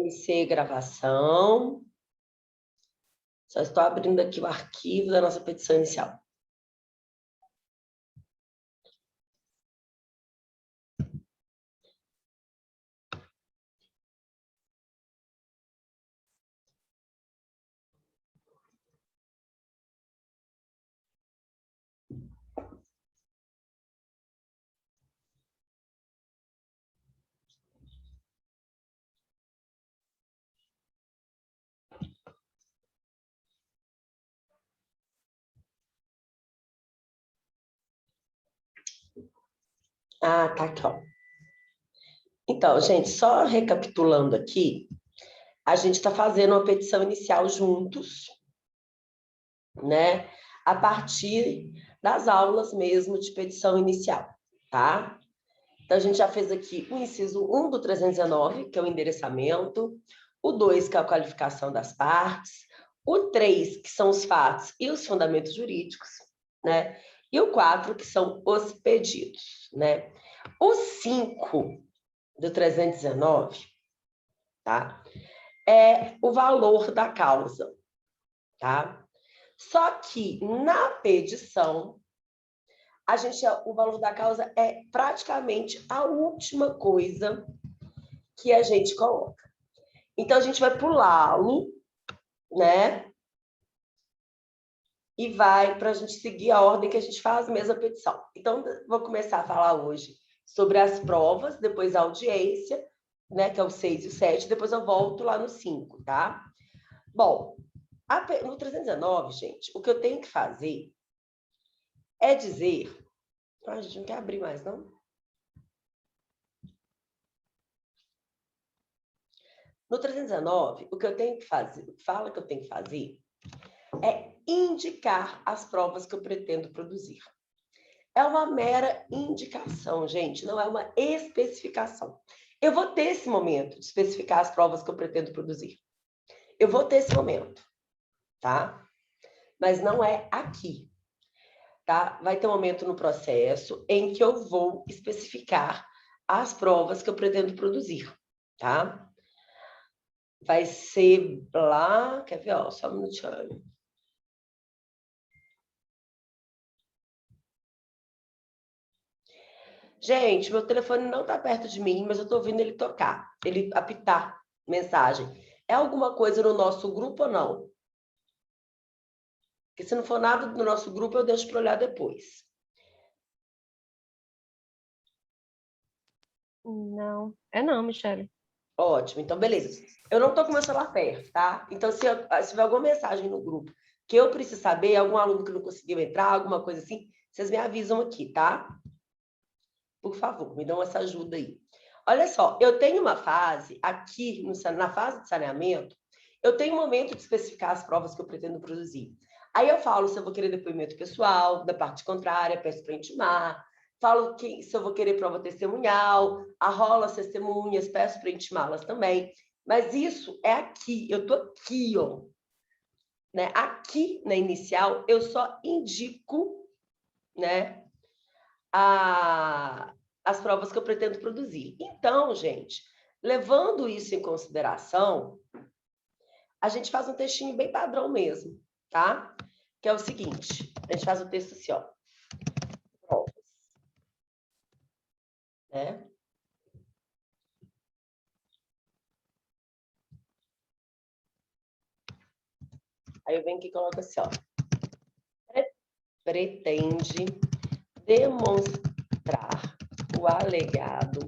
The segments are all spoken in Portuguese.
Iniciei gravação. Só estou abrindo aqui o arquivo da nossa petição inicial. Ah, tá aqui, ó. Então, gente, só recapitulando aqui, a gente está fazendo uma petição inicial juntos, né? A partir das aulas mesmo de petição inicial, tá? Então, a gente já fez aqui o inciso 1 do 319, que é o endereçamento, o 2, que é a qualificação das partes, o 3, que são os fatos e os fundamentos jurídicos, né? E o 4, que são os pedidos, né? O 5 do 319, tá? É o valor da causa, tá? Só que na petição, o valor da causa é praticamente a última coisa que a gente coloca. Então, a gente vai pulá-lo, né? E vai para a gente seguir a ordem que a gente faz mesmo a petição. Então, vou começar a falar hoje sobre as provas, depois a audiência, né? Que é o 6 e o 7, depois eu volto lá no 5, tá? Bom, no 319, gente, o que eu tenho que fazer é dizer... a gente não quer abrir mais, não? No 319, o que eu tenho que fazer, fala que eu tenho que fazer, é indicar as provas que eu pretendo produzir. É uma mera indicação, gente, não é uma especificação. Eu vou ter esse momento de especificar as provas que eu pretendo produzir. Eu vou ter esse momento, tá? Mas não é aqui, tá? Vai ter um momento no processo em que eu vou especificar as provas que eu pretendo produzir, tá? Vai ser lá... Quer ver? Ó, só um minutinho. Gente, meu telefone não está perto de mim, mas eu estou ouvindo ele tocar, ele apitar mensagem. É alguma coisa no nosso grupo ou não? Porque se não for nada do nosso grupo, eu deixo para olhar depois. Não, é não, Michele. Ótimo, então beleza. Eu não estou com meu celular perto, tá? Então, se tiver alguma mensagem no grupo que eu preciso saber, algum aluno que não conseguiu entrar, alguma coisa assim, vocês me avisam aqui, tá? Por favor, me dão essa ajuda aí. Olha só, eu tenho uma fase aqui, na fase de saneamento, eu tenho um momento de especificar as provas que eu pretendo produzir. Aí eu falo se eu vou querer depoimento pessoal, da parte contrária, peço para intimar, falo que se eu vou querer prova testemunhal, arrolo as testemunhas, peço para intimá-las também. Mas isso é aqui, eu estou aqui, ó. Né? Aqui na inicial, eu só indico, né, as provas que eu pretendo produzir. Então, gente, levando isso em consideração, a gente faz um textinho bem padrão mesmo, tá? Que é o seguinte, a gente faz o texto assim, ó. Provas, né? Aí eu venho aqui e coloco assim, ó. Pretende demonstrar o alegado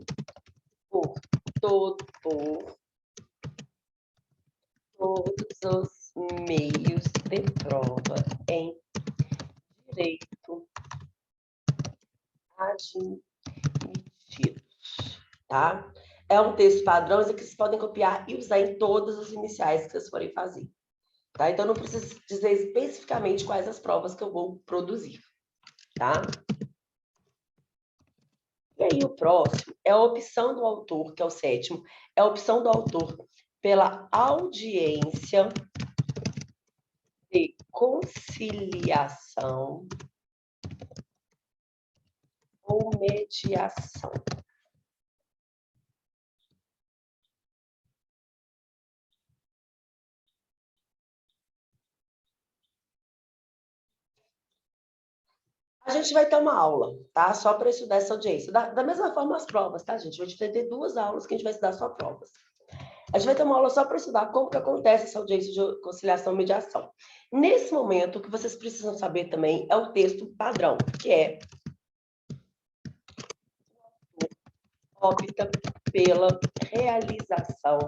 por todos os meios de prova em direito admitidos, tá? É um texto padrão que vocês podem copiar e usar em todas as iniciais que vocês forem fazer, tá? Então, não preciso dizer especificamente quais as provas que eu vou produzir, tá? E aí, o próximo é a opção do autor, que é o 7º, é a opção do autor pela audiência de conciliação ou mediação. A gente vai ter uma aula, tá? Só para estudar essa audiência. Da mesma forma as provas, tá, gente? A gente vai ter 2 aulas que a gente vai estudar só provas. A gente vai ter uma aula só para estudar como que acontece essa audiência de conciliação e mediação. Nesse momento, o que vocês precisam saber também é o texto padrão, que é opta pela realização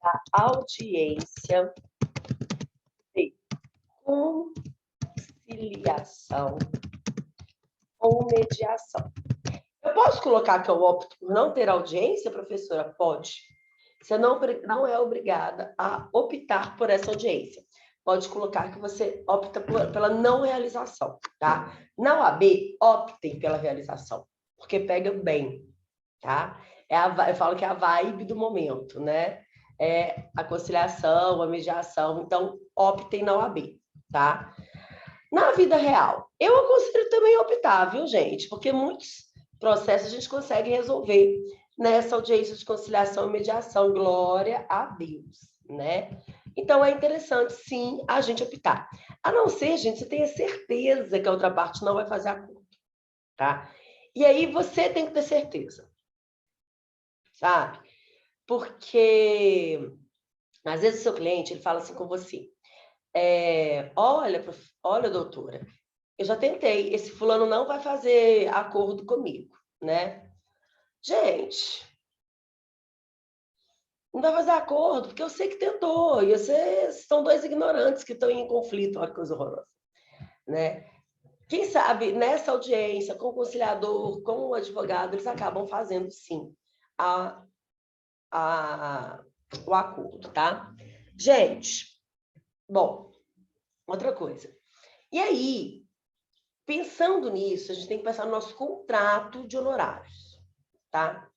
da audiência de conciliação ou mediação. Eu posso colocar que eu opto por não ter audiência, professora? Pode. Você não é obrigada a optar por essa audiência. Pode colocar que você opta pela não realização, tá? Na OAB, optem pela realização, porque pega bem, tá? Eu falo que é a vibe do momento, né? É a conciliação, a mediação, então optem na OAB, tá? Na vida real, eu aconselho também optar, viu, gente? Porque muitos processos a gente consegue resolver nessa audiência de conciliação e mediação, glória a Deus, né? Então, é interessante, sim, a gente optar. A não ser, gente, você tenha certeza que a outra parte não vai fazer acordo, tá? E aí, você tem que ter certeza, sabe? Porque, às vezes, o seu cliente, ele fala assim com você, olha, doutora, eu já tentei, esse fulano não vai fazer acordo comigo, né? Gente, não vai fazer acordo, porque eu sei que tentou, e vocês são 2 ignorantes que estão em conflito, olha que coisa horrorosa, né? Quem sabe, nessa audiência, com o conciliador, com o advogado, eles acabam fazendo, sim, o acordo, tá? Gente, bom, outra coisa. E aí, pensando nisso, a gente tem que pensar no nosso contrato de honorários, tá?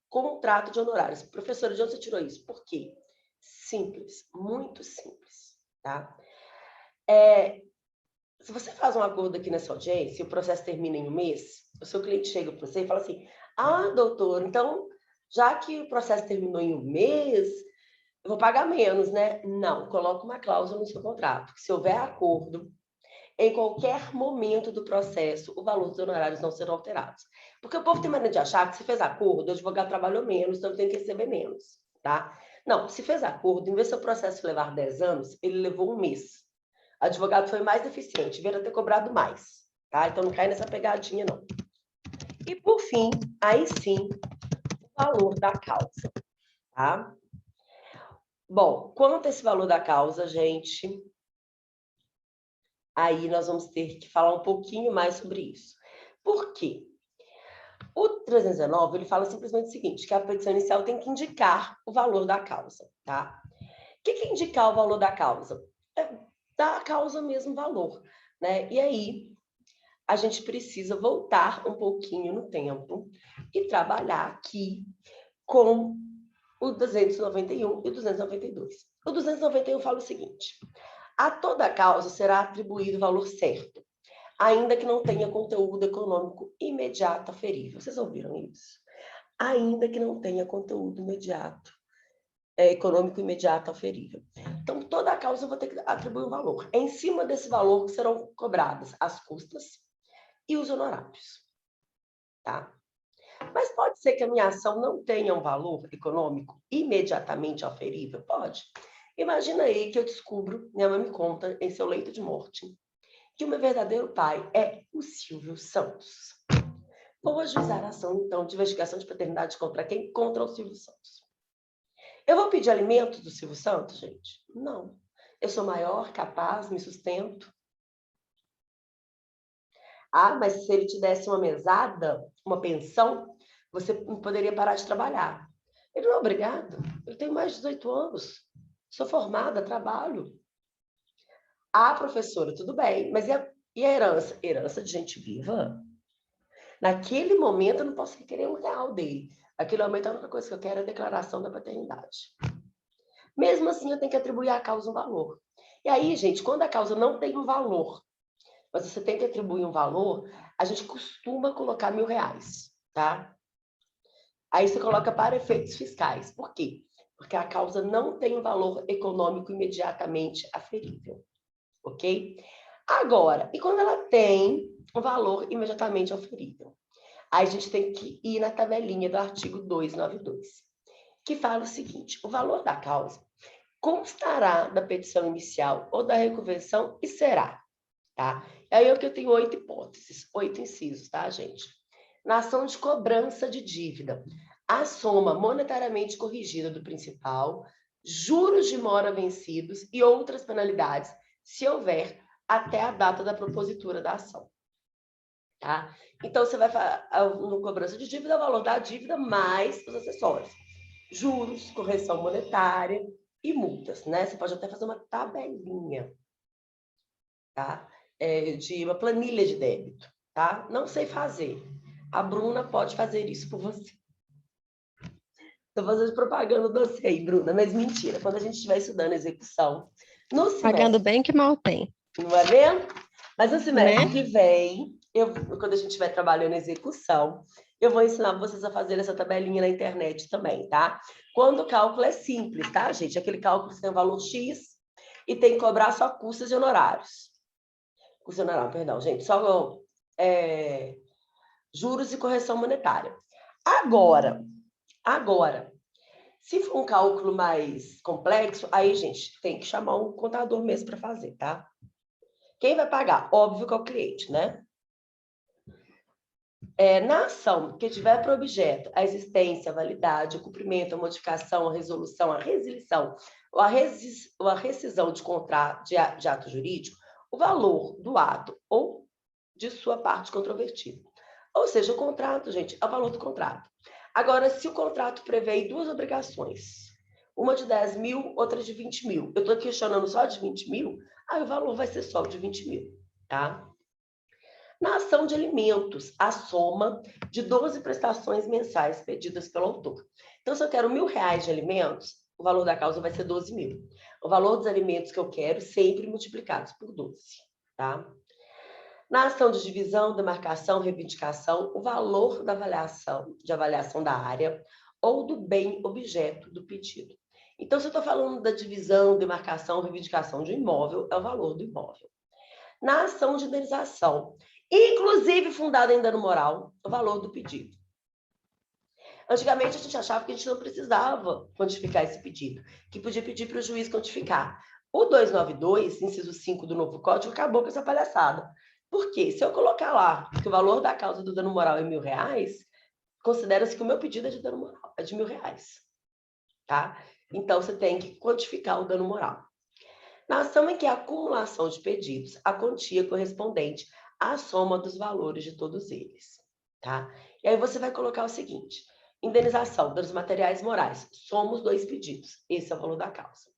Contrato de honorários. Professora, de onde você tirou isso? Por quê? Simples, muito simples, tá? Se você faz um acordo aqui nessa audiência e o processo termina em 1 mês, o seu cliente chega para você e fala assim, doutor, então, já que o processo terminou em 1 mês, eu vou pagar menos, né? Não, coloca uma cláusula no seu contrato, que se houver acordo, em qualquer momento do processo, o valor dos honorários não serão alterados. Porque o povo tem maneira de achar que se fez acordo, o advogado trabalhou menos, então tem que receber menos, tá? Não, se fez acordo, em vez do seu processo levar 10 anos, ele levou 1 mês. O advogado foi mais eficiente, veio a ter cobrado mais, tá? Então não cai nessa pegadinha, não. E por fim, aí sim, o valor da causa, tá? Bom, quanto a esse valor da causa, gente, aí nós vamos ter que falar um pouquinho mais sobre isso. Por quê? O 319, ele fala simplesmente o seguinte, que a petição inicial tem que indicar o valor da causa, tá? O que é indicar o valor da causa? É dar à causa o mesmo valor, né? E aí, a gente precisa voltar um pouquinho no tempo e trabalhar aqui com o 291 e o 292. O 291 fala o seguinte, a toda causa será atribuído o valor certo, ainda que não tenha conteúdo econômico imediato aferível. Vocês ouviram isso? Ainda que não tenha conteúdo imediato, econômico imediato aferível. Então, toda a causa eu vou ter que atribuir um valor. É em cima desse valor que serão cobradas as custas e os honorários, tá? Mas pode ser que a minha ação não tenha um valor econômico imediatamente aferível? Pode. Imagina aí que eu descubro, minha mãe me conta, em seu leito de morte, que o meu verdadeiro pai é o Silvio Santos. Vou ajuizar a ação, então, de investigação de paternidade contra quem? Contra o Silvio Santos. Eu vou pedir alimentos do Silvio Santos, gente? Não. Eu sou maior, capaz, me sustento. Mas se ele te desse uma mesada, uma pensão, você poderia parar de trabalhar. Ele não é obrigado. Eu tenho mais de 18 anos. Sou formada, trabalho. Professora, tudo bem. Mas e a herança? Herança de gente viva? Naquele momento, eu não posso querer R$1 dele. Naquele momento, a única coisa que eu quero é a declaração da paternidade. Mesmo assim, eu tenho que atribuir à causa um valor. E aí, gente, quando a causa não tem um valor, mas você tem que atribuir um valor, a gente costuma colocar R$1.000, tá? Aí você coloca para efeitos fiscais. Por quê? Porque a causa não tem um valor econômico imediatamente aferível, ok? Agora, e quando ela tem um valor imediatamente oferível? Aí a gente tem que ir na tabelinha do artigo 292, que fala o seguinte: o valor da causa constará da petição inicial ou da reconvenção e será, tá? Aí é o que eu tenho 8 hipóteses, 8 incisos, tá, gente? Na ação de cobrança de dívida, a soma monetariamente corrigida do principal, juros de mora vencidos e outras penalidades, se houver, até a data da propositura da ação. Tá? Então, você vai no cobrança de dívida, o valor da dívida mais os acessórios. Juros, correção monetária e multas, né? Você pode até fazer uma tabelinha, tá? De uma planilha de débito, tá? Não sei fazer. A Bruna pode fazer isso por você. Estou fazendo propaganda do você, Bruna, mas mentira. Quando a gente estiver estudando execução, no semestre... Pagando bem que mal tem. Não é mesmo? Mas no semestre Né? que vem, quando a gente estiver trabalhando execução, eu vou ensinar vocês a fazer essa tabelinha na internet também, tá? Quando o cálculo é simples, tá, gente? Aquele cálculo que tem um valor X e tem que cobrar só custos e honorários. Custos e honorários, perdão, gente. Só juros e correção monetária. Agora, se for um cálculo mais complexo, aí, gente, tem que chamar um contador mesmo para fazer, tá? Quem vai pagar? Óbvio que é o cliente, né? Na ação que tiver para objeto a existência, a validade, o cumprimento, a modificação, a resolução, a resilição ou a rescisão de contrato de ato jurídico, o valor do ato ou de sua parte controvertida. Ou seja, o contrato, gente, é o valor do contrato. Agora, se o contrato prevê duas obrigações, uma de 10 mil, outra de 20 mil, eu estou questionando só de 20 mil, aí o valor vai ser só de 20 mil, tá? Na ação de alimentos, a soma de 12 prestações mensais pedidas pelo autor. Então, se eu quero R$ 1.000 de alimentos, o valor da causa vai ser 12 mil. O valor dos alimentos que eu quero, sempre multiplicados por 12, tá? Na ação de divisão, demarcação, reivindicação, o valor da avaliação da área ou do bem objeto do pedido. Então, se eu estou falando da divisão, demarcação, reivindicação de um imóvel, é o valor do imóvel. Na ação de indenização, inclusive fundada em dano moral, o valor do pedido. Antigamente, a gente achava que a gente não precisava quantificar esse pedido, que podia pedir para o juiz quantificar. O 292, inciso 5 do novo código, acabou com essa palhaçada. Por quê? Se eu colocar lá que o valor da causa do dano moral é R$ 1.000, considera-se que o meu pedido é de dano moral, é de R$ 1.000, tá? Então, você tem que quantificar o dano moral. Na ação em que a acumulação de pedidos, a quantia correspondente à soma dos valores de todos eles, tá? E aí você vai colocar o seguinte: indenização, danos materiais morais, somos 2 pedidos, esse é o valor da causa.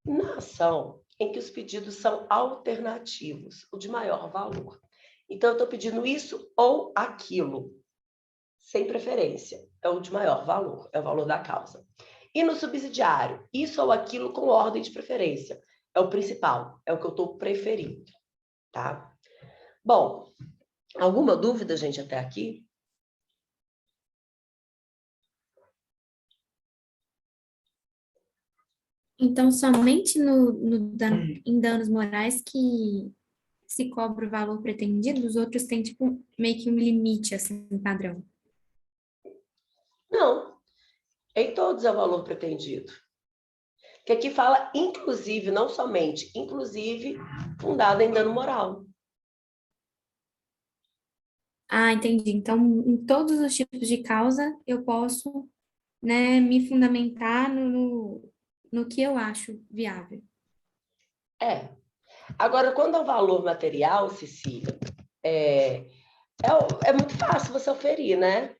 Na ação em que os pedidos são alternativos, o de maior valor. Então, eu estou pedindo isso ou aquilo, sem preferência, é o de maior valor, é o valor da causa. E no subsidiário, isso ou aquilo com ordem de preferência, é o principal, é o que eu estou preferindo, tá? Bom, alguma dúvida, gente, até aqui? Então, somente em danos morais que se cobra o valor pretendido, os outros têm, tipo, meio que um limite, assim, padrão. Não, em todos é o valor pretendido. Que aqui fala inclusive, não somente, inclusive fundada em dano moral. Ah, entendi. Então, em todos os tipos de causa, eu posso, né, me fundamentar no que eu acho viável. Agora, quando é o valor material, Cecília, é muito fácil você oferir, né?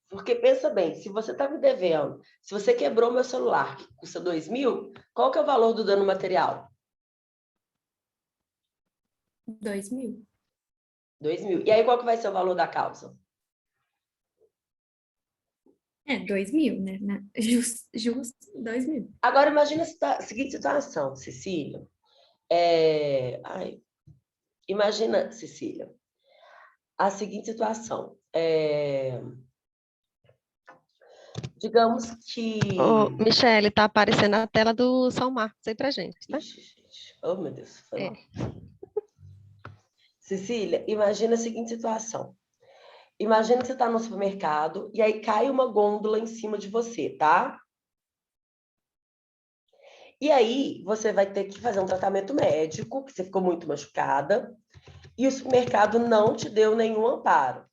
Porque pensa bem, se você está me devendo, se você quebrou meu celular, que custa 2 mil, qual que é o valor do dano material? 2.000. 2 mil. E aí, qual que vai ser o valor da causa? 2.000, né? Justo, 2.000. Agora, imagina a seguinte situação, Cecília. Imagina, Cecília, a seguinte situação. Digamos que... Ô, Michele, tá aparecendo a tela do São Marcos aí pra gente, tá? Ixi, gente. Oh, meu Deus, foi É. mal. Cecília, imagina a seguinte situação. Imagina que você está no supermercado e aí cai uma gôndola em cima de você, tá? E aí você vai ter que fazer um tratamento médico, porque você ficou muito machucada, e o supermercado não te deu nenhum amparo.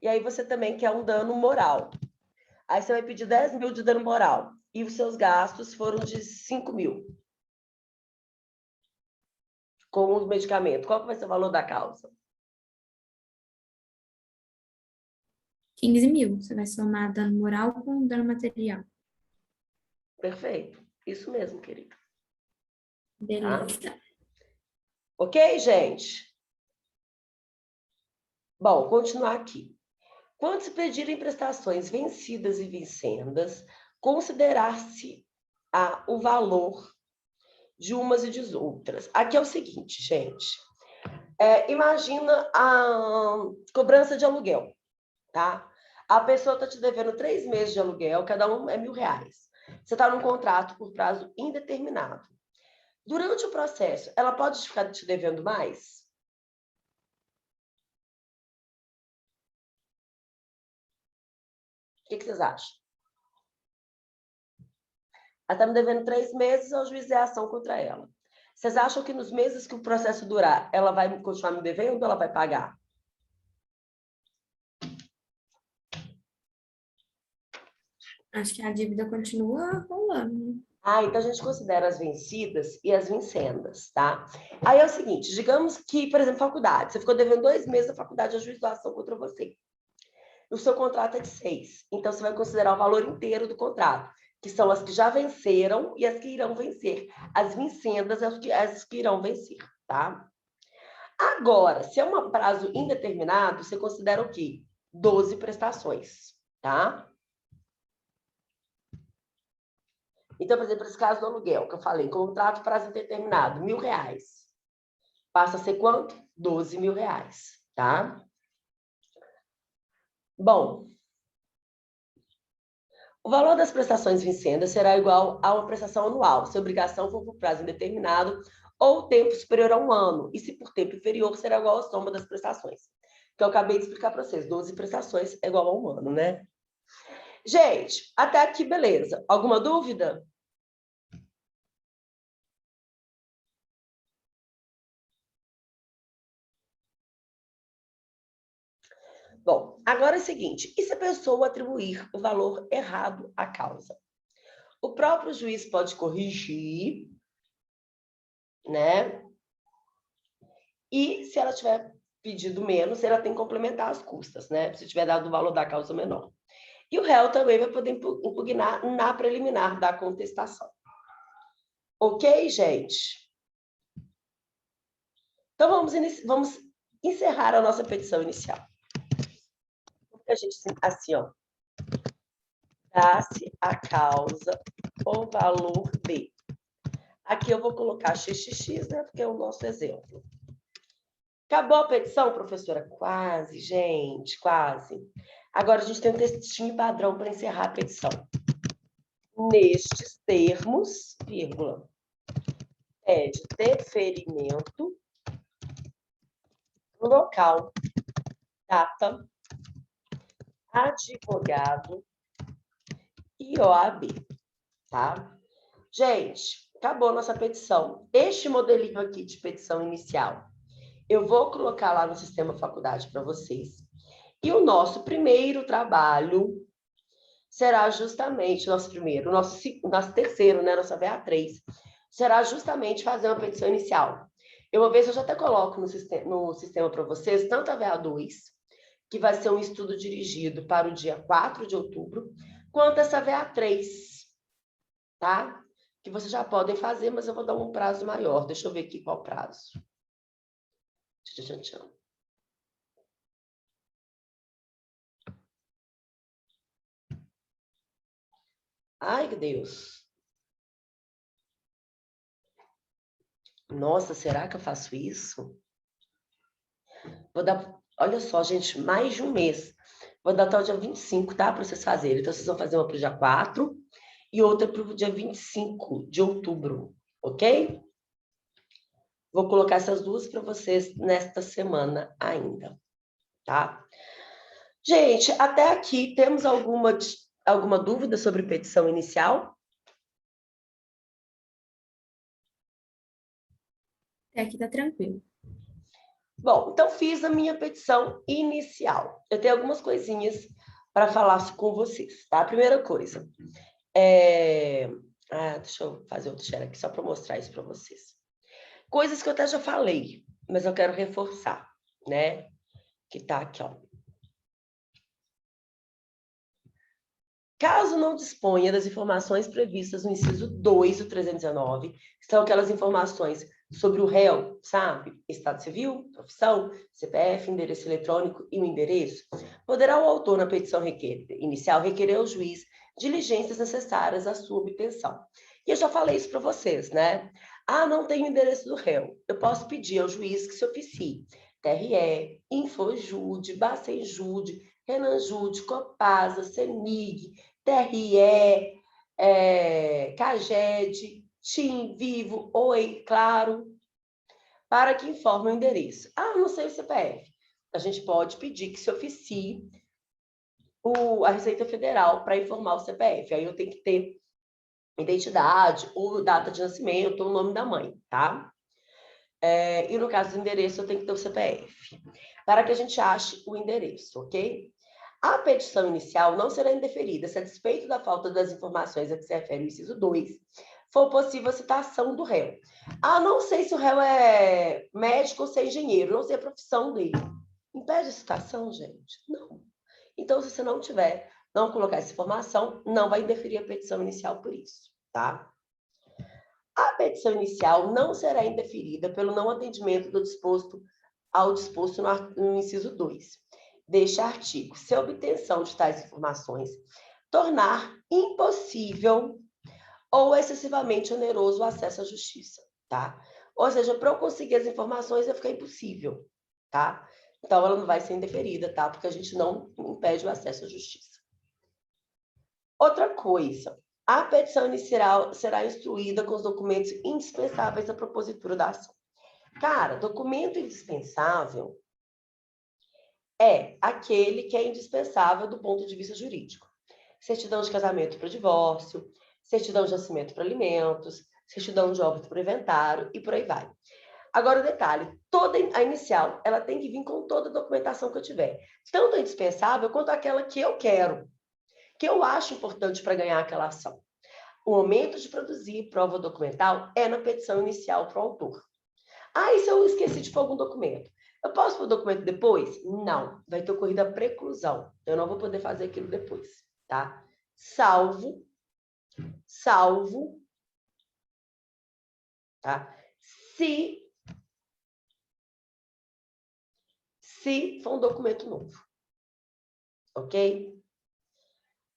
E aí você também quer um dano moral. Aí você vai pedir 10 mil de dano moral. E os seus gastos foram de 5 mil. Com o medicamento. Qual que vai ser o valor da causa? 15 mil. Você vai somar dano moral com dano material. Perfeito. Isso mesmo, querido. Beleza. Tá? Ok, gente? Bom, continuar aqui. Quando se pedirem prestações vencidas e vincendas, considerar-se o valor de umas e de outras. Aqui é o seguinte, gente. Imagina a cobrança de aluguel, tá? A pessoa está te devendo 3 meses de aluguel, cada um é R$1.000. Você está num contrato por prazo indeterminado. Durante o processo, ela pode ficar te devendo mais? O que vocês acham? Ela está me devendo 3 meses, eu juizei a ação contra ela. Vocês acham que nos meses que o processo durar, ela vai continuar me devendo ou ela vai pagar? Acho que a dívida continua rolando. Então a gente considera as vencidas e as vincendas, tá? Aí é o seguinte, digamos que, por exemplo, faculdade, você ficou devendo 2 meses da faculdade, ajuizou a ação contra você. O seu contrato é de 6, então você vai considerar o valor inteiro do contrato, que são as que já venceram e as que irão vencer. As vincendas é as que irão vencer, tá? Agora, se é um prazo indeterminado, você considera o quê? 12 prestações, tá? Então, por exemplo, esse caso do aluguel, que eu falei, contrato prazo indeterminado, R$1.000. Passa a ser quanto? R$12.000, tá? Bom, o valor das prestações vincendas será igual a uma prestação anual, se a obrigação for por prazo indeterminado ou tempo superior a 1 ano, e se por tempo inferior, será igual à soma das prestações. Que eu acabei de explicar para vocês, 12 prestações é igual a 1 ano, né? Gente, até aqui, beleza. Alguma dúvida? Bom, agora é o seguinte, e se a pessoa atribuir o valor errado à causa? O próprio juiz pode corrigir, né? E se ela tiver pedido menos, ela tem que complementar as custas, né? Se tiver dado o valor da causa menor. E o réu também vai poder impugnar na preliminar da contestação. Ok, gente? Então, vamos encerrar a nossa petição inicial. A gente, assim, ó. Dá-se a causa o valor de. Aqui eu vou colocar XXX, né? Porque é o nosso exemplo. Acabou a petição, professora? Quase, gente, quase. Agora a gente tem um textinho padrão para encerrar a petição. Nestes termos, vírgula, pede deferimento, local, data, advogado e OAB, tá? Gente, acabou a nossa petição. Este modelinho aqui de petição inicial, eu vou colocar lá no Sistema Faculdade para vocês. E o nosso primeiro trabalho será justamente, nosso terceiro, né, nossa VA3, será justamente fazer uma petição inicial. Eu vou ver se eu já até coloco no sistema para vocês, tanto a VA2, que vai ser um estudo dirigido para o dia 4 de outubro, quanto essa VA3, tá? Que vocês já podem fazer, mas eu vou dar um prazo maior. Deixa eu ver aqui qual prazo. Tchau. Ai, que Deus. Nossa, será que eu faço isso? Vou dar, olha só, gente, mais de um mês. Vou dar até o dia 25, tá? Para vocês fazerem. Então, vocês vão fazer uma para o dia 4 e outra para o dia 25 de outubro, ok? Vou colocar essas duas para vocês nesta semana ainda, tá? Gente, até aqui temos alguma dúvida sobre petição inicial? Até aqui tá tranquilo. Bom, então fiz a minha petição inicial. Eu tenho algumas coisinhas para falar com vocês, tá? A primeira coisa, deixa eu fazer outro share aqui só para mostrar isso para vocês. Coisas que eu até já falei, mas eu quero reforçar, né? Que tá aqui, ó. Caso não disponha das informações previstas no inciso 2 do 319, que são aquelas informações sobre o réu, sabe? Estado civil, profissão, CPF, endereço eletrônico e o endereço, poderá o autor, na petição inicial, requerer ao juiz diligências necessárias à sua obtenção. E eu já falei isso para vocês, né? Não tenho o endereço do réu. Eu posso pedir ao juiz que se oficie. TRE, Infojude, Bacenjude, Renanjude, Copasa, CEMIG, TRE, CAGED, TIM, Vivo, Oi, Claro, para que informe o endereço. Não sei o CPF. A gente pode pedir que se oficie a Receita Federal para informar o CPF. Aí eu tenho que ter identidade, ou data de nascimento, ou o nome da mãe, tá? E no caso do endereço, eu tenho que ter o CPF, para que a gente ache o endereço, ok? A petição inicial não será indeferida se, a despeito da falta das informações a que se refere o inciso 2, for possível a citação do réu. Não sei se o réu é médico ou se é engenheiro, não sei a profissão dele. Impede a citação, gente? Não. Então, se você não colocar essa informação, não vai indeferir a petição inicial por isso, tá? A petição inicial não será indeferida pelo não atendimento do disposto no inciso 2 deste artigo, se a obtenção de tais informações tornar impossível ou excessivamente oneroso o acesso à justiça, tá? Ou seja, para eu conseguir as informações vai ficar impossível, tá? Então, ela não vai ser indeferida, tá? Porque a gente não impede o acesso à justiça. Outra coisa, a petição inicial será instruída com os documentos indispensáveis à propositura da ação. Cara, documento indispensável é aquele que é indispensável do ponto de vista jurídico. Certidão de casamento para divórcio, certidão de nascimento para alimentos, certidão de óbito para inventário e por aí vai. Agora, o detalhe, toda a inicial, ela tem que vir com toda a documentação que eu tiver. Tanto a indispensável quanto aquela que eu quero, que eu acho importante para ganhar aquela ação. O momento de produzir prova documental é na petição inicial para o autor. E se eu esqueci de pôr algum documento? Eu posso pôr o documento depois? Não, vai ter ocorrido a preclusão. Eu não vou poder fazer aquilo depois, tá? Salvo, tá? Se for um documento novo, ok?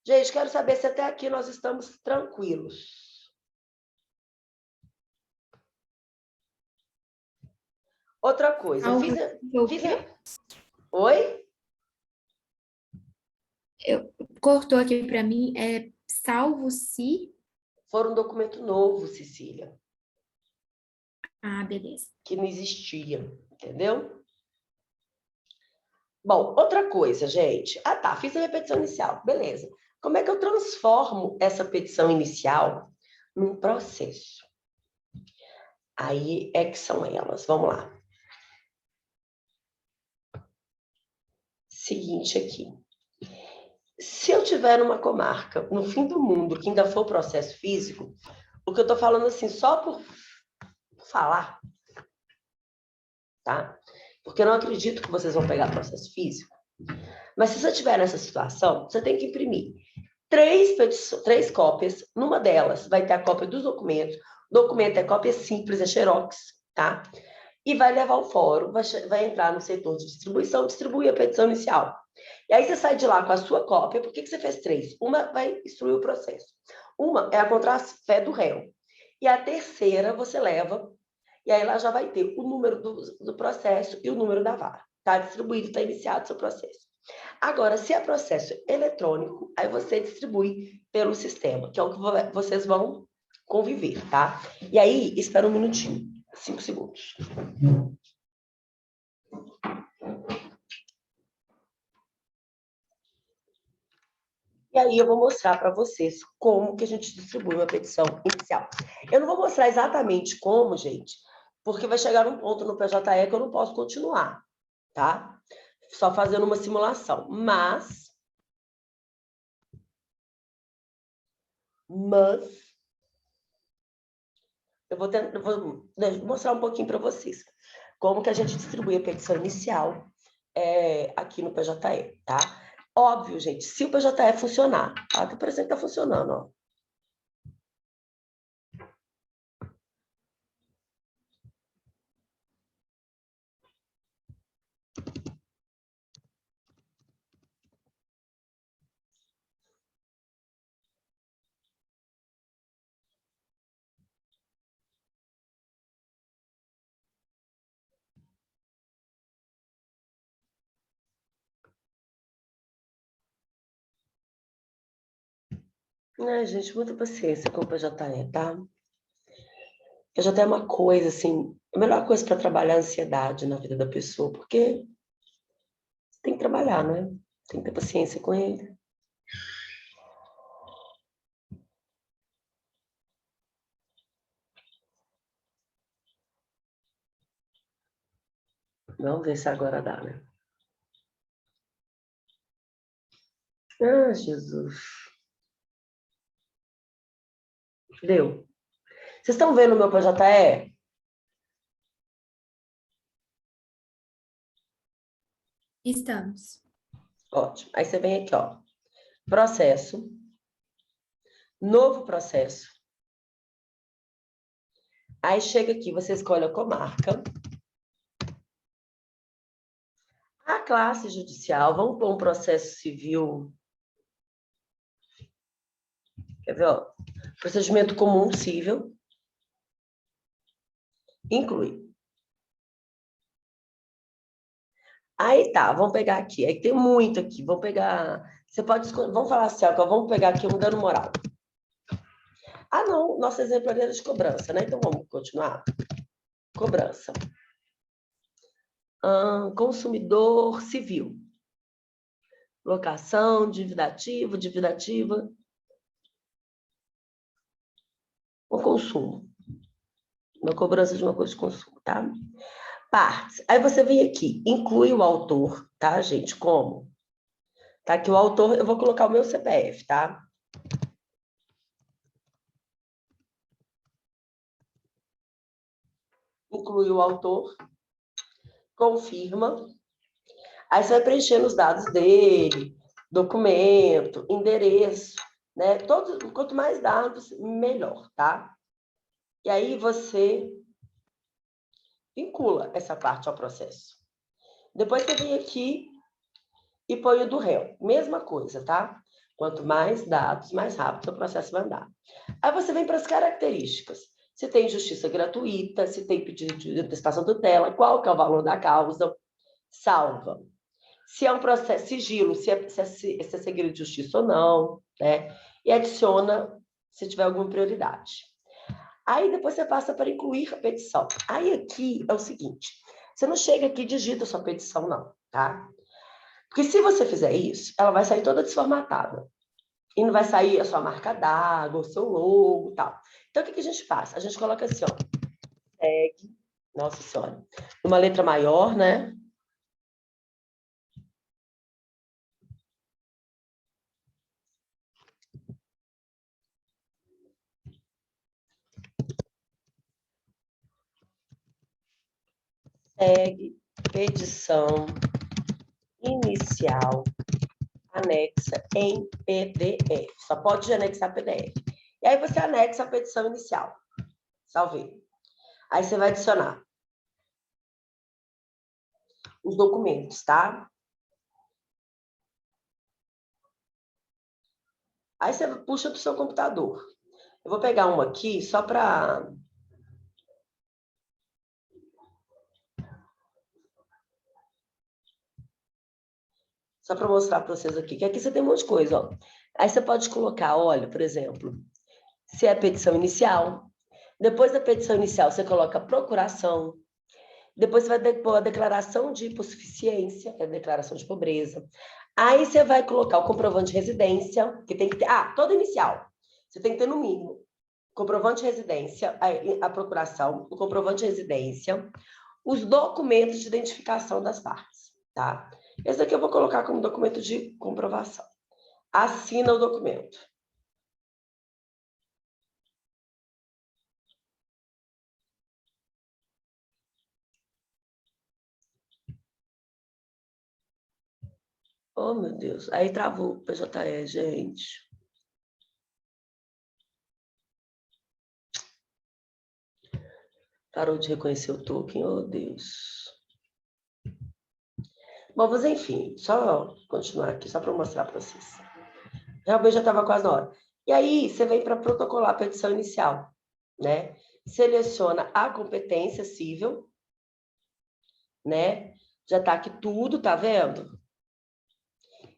Gente, quero saber se até aqui nós estamos tranquilos. Outra coisa, Oi? Cortou aqui para mim, salvo se... For um documento novo, Cecília. Beleza. Que não existia, entendeu? Bom, outra coisa, gente. Fiz a minha petição inicial, beleza. Como é que eu transformo essa petição inicial num processo? Aí é que são elas, vamos lá. Seguinte aqui. Se eu tiver uma comarca no fim do mundo que ainda for processo físico, o que eu estou falando assim, só por falar, tá? Porque eu não acredito que vocês vão pegar processo físico. Mas se você estiver nessa situação, você tem que imprimir 3 cópias. Numa delas vai ter a cópia dos documentos. O documento é cópia simples, é xerox, tá? E vai levar ao fórum, vai entrar no setor de distribuição, distribuir a petição inicial. E aí você sai de lá com a sua cópia. Por que você fez 3? Uma vai instruir o processo. Uma é a contrafé do réu. E a terceira você leva, e aí lá já vai ter o número do processo e o número da vara. Está distribuído, está iniciado o seu processo. Agora, se é processo eletrônico, aí você distribui pelo sistema, que é o que vocês vão conviver, tá? E aí, espera um minutinho. 5 segundos. E aí eu vou mostrar para vocês como que a gente distribui uma petição inicial. Eu não vou mostrar exatamente como, gente, porque vai chegar um ponto no PJE que eu não posso continuar, tá? Só fazendo uma simulação. Mas eu vou mostrar um pouquinho para vocês como que a gente distribui a petição inicial aqui no PJE, tá? Óbvio, gente, se o PJE funcionar, tá? Tá parecendo que tá funcionando, ó. Gente, muita paciência com o PJE, tá? PJE é uma coisa, assim, a melhor coisa para trabalhar a ansiedade na vida da pessoa, porque você tem que trabalhar, né? Tem que ter paciência com ele. Vamos ver se agora dá, né? Ah, Jesus. Deu. Vocês estão vendo o meu PJE? Estamos. Ótimo. Aí você vem aqui, ó. Processo. Novo processo. Aí chega aqui, você escolhe a comarca. A classe judicial, vamos pôr um processo civil. Quer ver, ó? Procedimento comum civil. Inclui. Aí tá, vamos pegar aqui. Aí tem muito aqui. Vamos pegar. Você pode escolher. Vamos falar assim, ó, vamos pegar aqui um dano moral. Ah, não, nossa exemplaria de cobrança, né? Então vamos continuar. Cobrança. Consumidor civil. Locação, dívida ativa. O consumo. Uma cobrança de uma coisa de consumo, tá? Partes. Aí você vem aqui, inclui o autor, tá, gente? Como? Tá aqui o autor, eu vou colocar o meu CPF, tá? Inclui o autor, confirma. Aí você vai preenchendo os dados dele, documento, endereço, né? Quanto mais dados, melhor, tá? E aí você vincula essa parte ao processo. Depois você vem aqui e põe o do réu. Mesma coisa, tá? Quanto mais dados, mais rápido o processo vai andar. Aí você vem para as características. Se tem justiça gratuita, se tem pedido de antecipação de tutela, qual que é o valor da causa, salva. Se é um processo sigilo, se é segredo de justiça ou não, né? E adiciona se tiver alguma prioridade. Aí depois você passa para incluir a petição. Aí aqui é o seguinte, você não chega aqui e digita a sua petição, não, tá? Porque se você fizer isso, ela vai sair toda desformatada. E não vai sair a sua marca d'água, o seu logo e tal. Então, o que a gente faz? A gente coloca assim, ó. Segue, nossa senhora, uma letra maior, né? Segue, petição inicial, anexa em PDF. Só pode anexar PDF. E aí você anexa a petição inicial. Salvei. Aí você vai adicionar os documentos, tá? Aí você puxa do seu computador. Eu vou pegar uma aqui só para... Só para mostrar para vocês aqui, que aqui você tem um monte de coisa, ó. Aí você pode colocar, olha, por exemplo, se é petição inicial, Depois da petição inicial, você coloca a procuração. Depois você vai depor a declaração de hipossuficiência, que é a declaração de pobreza. Aí você vai colocar o comprovante de residência, que tem que ter... toda inicial. Você tem que ter, no mínimo, comprovante de residência, a procuração, o comprovante de residência, os documentos de identificação das partes, tá? Esse aqui eu vou colocar como documento de comprovação. Assina o documento. Oh, meu Deus. Aí travou o PJE, gente. Parou de reconhecer o token, oh, Deus. Bom, mas enfim, só continuar aqui, só para mostrar para vocês. Realmente já estava quase na hora. E aí, você vem para protocolar a petição inicial, né? Seleciona a competência civil, né? Já está aqui tudo, tá vendo?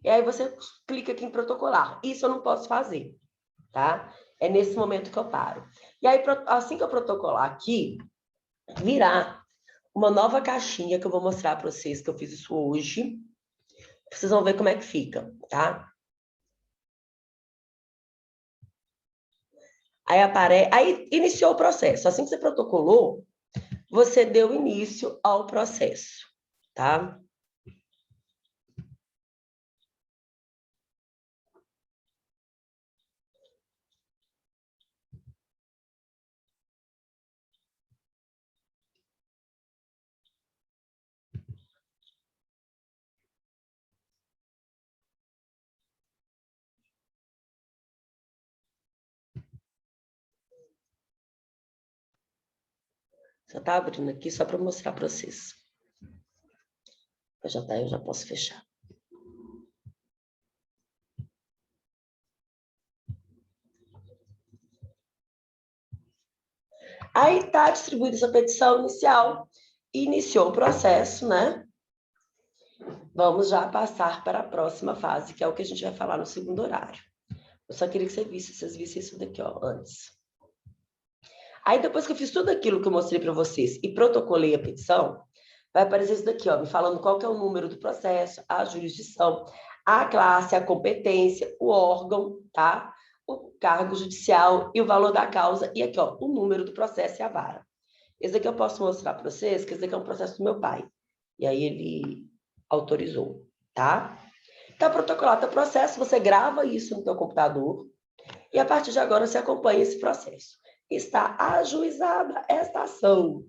E aí você clica aqui em protocolar. Isso eu não posso fazer, tá? É nesse momento que eu paro. E aí, assim que eu protocolar aqui, virar uma nova caixinha que eu vou mostrar para vocês, que eu fiz isso hoje. Vocês vão ver como é que fica, tá? Aí iniciou o processo. Assim que você protocolou, você deu início ao processo, tá? Já tá abrindo aqui só para mostrar para vocês. Eu já posso fechar. Aí está distribuída essa petição inicial, iniciou o processo, né? Vamos já passar para a próxima fase, que é o que a gente vai falar no segundo horário. Eu só queria que vocês vissem isso daqui, ó, antes. Aí, depois que eu fiz tudo aquilo que eu mostrei para vocês e protocolei a petição, vai aparecer isso daqui, ó, me falando qual que é o número do processo, a jurisdição, a classe, a competência, o órgão, tá? O cargo judicial e o valor da causa. E aqui, ó, o número do processo e a vara. Esse daqui eu posso mostrar para vocês, que esse daqui é um processo do meu pai. E aí ele autorizou, tá? Tá protocolado o processo, você grava isso no teu computador e a partir de agora você acompanha esse processo. Está ajuizada esta ação,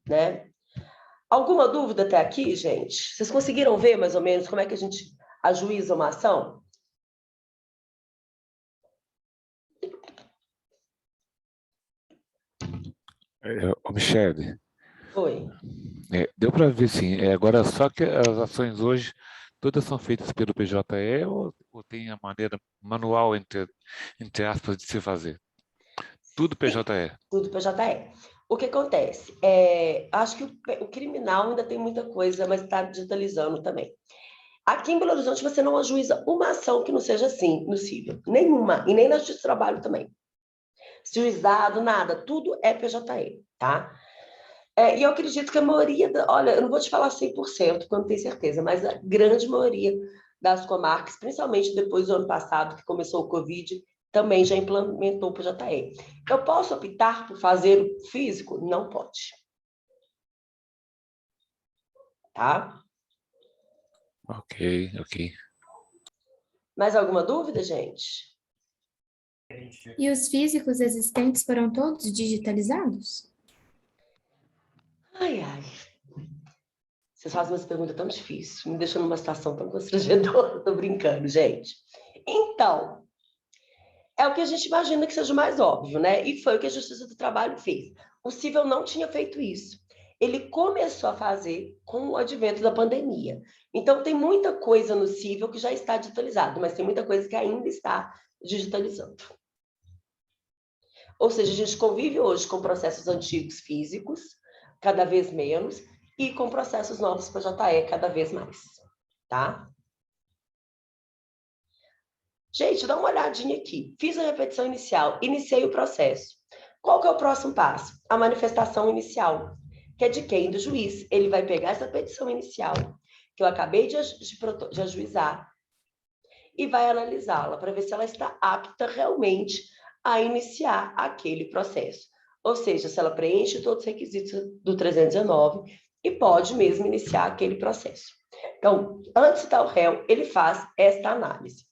né? Alguma dúvida até aqui, gente? Vocês conseguiram ver mais ou menos como é que a gente ajuiza uma ação? Michele, Oi. deu para ver sim. Agora, só que as ações hoje todas são feitas pelo PJE ou tem a maneira manual, entre aspas, de se fazer? Tudo PJE. Tudo PJE. O que acontece? Acho que o criminal ainda tem muita coisa, mas está digitalizando também. Aqui em Belo Horizonte, você não ajuiza uma ação que não seja assim, no cível. Nenhuma. E nem na Justiça do Trabalho também. Juizado, nada. Tudo é PJE, tá? E eu acredito que a maioria... Olha, eu não vou te falar 100%, porque eu não tenho certeza, mas a grande maioria das comarcas, principalmente depois do ano passado, que começou o Covid, também já implementou o PJE. Eu posso optar por fazer o físico? Não pode. Tá? Ok. Mais alguma dúvida, gente? E os físicos existentes foram todos digitalizados? Ai. Vocês fazem umas perguntas tão difíceis, me deixando numa situação tão constrangedora. Tô brincando, gente. Então, é o que a gente imagina que seja o mais óbvio, né? E foi o que a Justiça do Trabalho fez. O cível não tinha feito isso. Ele começou a fazer com o advento da pandemia. Então, tem muita coisa no cível que já está digitalizado, mas tem muita coisa que ainda está digitalizando. Ou seja, a gente convive hoje com processos antigos físicos, cada vez menos, e com processos novos PJE cada vez mais, tá? Gente, dá uma olhadinha aqui. Fiz a repetição inicial, iniciei o processo. Qual que é o próximo passo? A manifestação inicial, que é de quem? Do juiz. Ele vai pegar essa petição inicial, que eu acabei de ajuizar, e vai analisá-la para ver se ela está apta realmente a iniciar aquele processo. Ou seja, se ela preenche todos os requisitos do 319 e pode mesmo iniciar aquele processo. Então, antes de citar o réu, ele faz esta análise.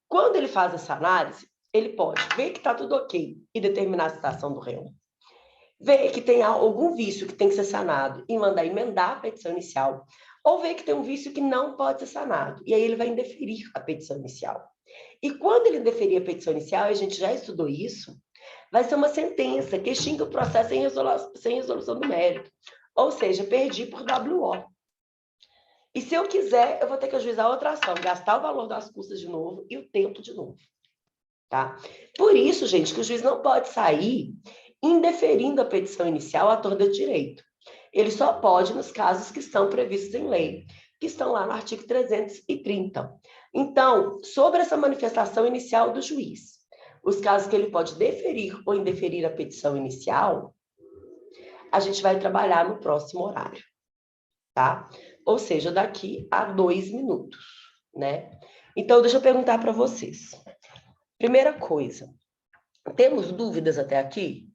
Quando ele faz essa análise, ele pode ver que está tudo ok e determinar a citação do réu, ver que tem algum vício que tem que ser sanado e mandar emendar a petição inicial, ou ver que tem um vício que não pode ser sanado, e aí ele vai indeferir a petição inicial. E quando ele indeferir a petição inicial, a gente já estudou isso, vai ser uma sentença que extingue o processo sem resolução do mérito, ou seja, perdi por WO. E se eu quiser, eu vou ter que ajuizar outra ação, gastar o valor das custas de novo e o tempo de novo. Tá? Por isso, gente, que o juiz não pode sair indeferindo a petição inicial à torta de direito. Ele só pode nos casos que estão previstos em lei, que estão lá no artigo 330. Então, sobre essa manifestação inicial do juiz, os casos que ele pode deferir ou indeferir a petição inicial, a gente vai trabalhar no próximo horário, tá? Ou seja, daqui a 2 minutos, né? Então, deixa eu perguntar para vocês. Primeira coisa, temos dúvidas até aqui?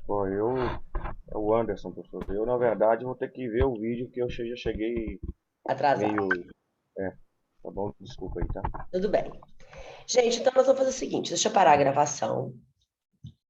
Bom, é o Anderson, professor. Eu, na verdade, vou ter que ver o vídeo que eu já cheguei Atrasado. meio... tá bom? Desculpa aí, tá? Tudo bem. Gente, então nós vamos fazer o seguinte, deixa eu parar a gravação.